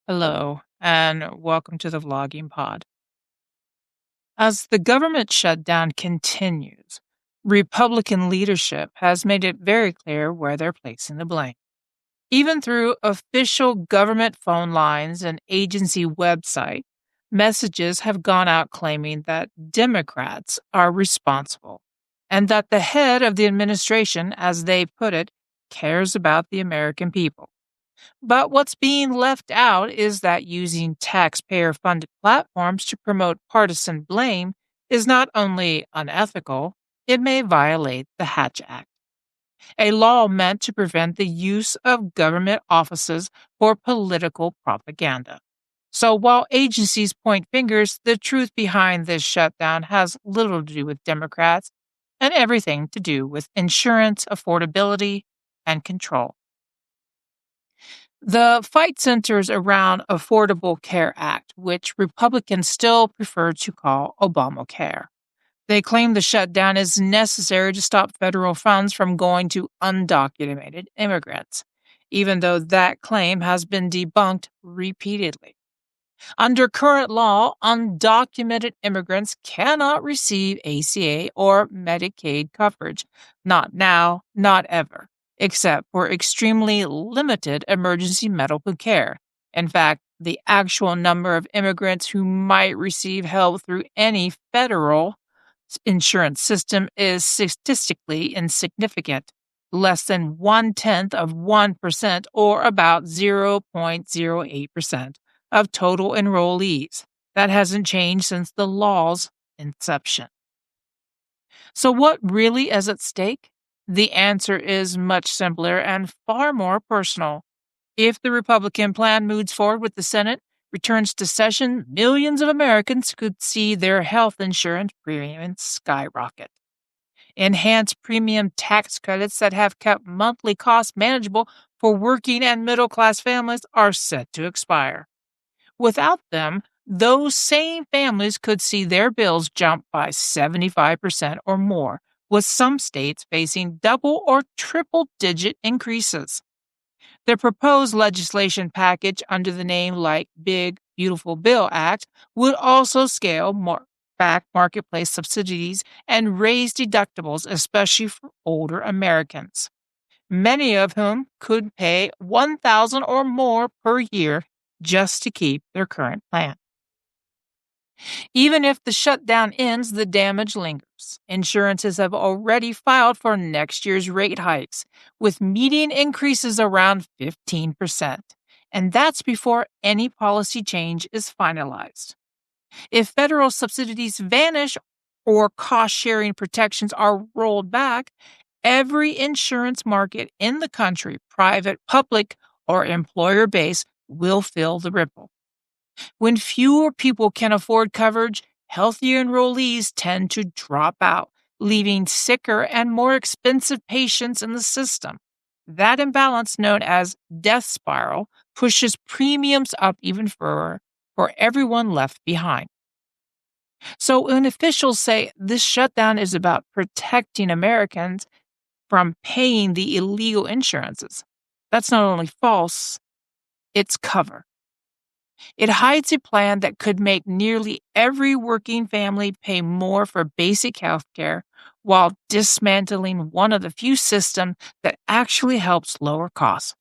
Hello, and welcome to the VloggingPod. As the government shutdown continues, Republican leadership has made it very clear where they're placing the blame. Even through official government phone lines and agency website, messages have gone out claiming that Democrats are responsible and that the head of the administration, as they put it, cares about the American people. But what's being left out is that using taxpayer funded platforms to promote partisan blame is not only unethical, it may violate the Hatch Act, a law meant to prevent the use of government offices for political propaganda. So while agencies point fingers, the truth behind this shutdown has little to do with Democrats and everything to do with insurance, affordability, and control. The fight centers around Affordable Care Act, which Republicans still prefer to call Obamacare. They claim the shutdown is necessary to stop federal funds from going to undocumented immigrants, even though that claim has been debunked repeatedly. Under current law, undocumented immigrants cannot receive ACA or Medicaid coverage. Not now, not ever, except for extremely limited emergency medical care. In fact, the actual number of immigrants who might receive help through any federal insurance system is statistically insignificant, less than 0.1% or about 0.08% of total enrollees. That hasn't changed since the law's inception. So, what really is at stake? The answer is much simpler and far more personal. If the Republican plan moves forward with the Senate, returns to session, millions of Americans could see their health insurance premiums skyrocket. Enhanced premium tax credits that have kept monthly costs manageable for working and middle class families are set to expire. Without them, those same families could see their bills jump by 75% or more, with some states facing double or triple digit increases. The proposed legislation package under the name like Big Beautiful Bill Act would also scale back marketplace subsidies and raise deductibles, especially for older Americans, many of whom could pay $1,000 or more per year just to keep their current plan. Even if the shutdown ends, the damage lingers. Insurances have already filed for next year's rate hikes, with median increases around 15%. And that's before any policy change is finalized. If federal subsidies vanish or cost sharing protections are rolled back, every insurance market in the country, private, public, or employer based, will feel the ripple. When fewer people can afford coverage, healthier enrollees tend to drop out, leaving sicker and more expensive patients in the system. That imbalance, known as death spiral, pushes premiums up even further for everyone left behind. So when officials say this shutdown is about protecting Americans from paying the illegal insurances, that's not only false, it's cover. It hides a plan that could make nearly every working family pay more for basic health care while dismantling one of the few systems that actually helps lower costs.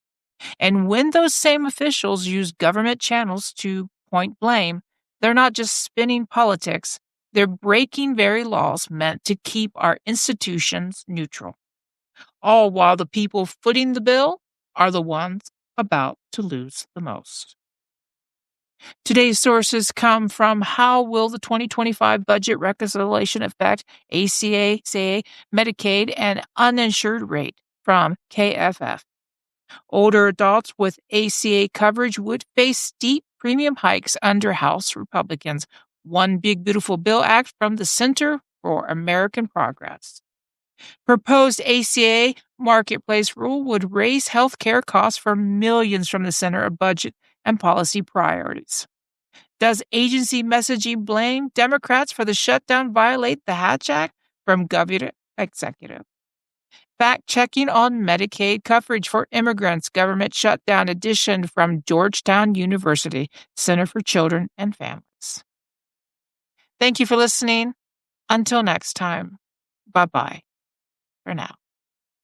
And when those same officials use government channels to point blame, they're not just spinning politics, they're breaking very laws meant to keep our institutions neutral. All while the people footing the bill are the ones about to lose the most. Today's sources come from How Will the 2025 Budget Reconciliation Affect ACA, Medicaid, and Uninsured Rate from KFF. Older adults with ACA coverage would face steep premium hikes under House Republicans' One Big Beautiful Bill Act from the Center for American Progress. Proposed ACA marketplace rule would raise health care costs for millions from the Center of Budget and Policy Priorities. Does agency messaging blame Democrats for the shutdown violate the Hatch Act from governor to executive? Fact-Checking on Medicaid Coverage for Immigrants, Government Shutdown edition from Georgetown University Center for Children and Families. Thank you for listening. Until next time, bye-bye for now.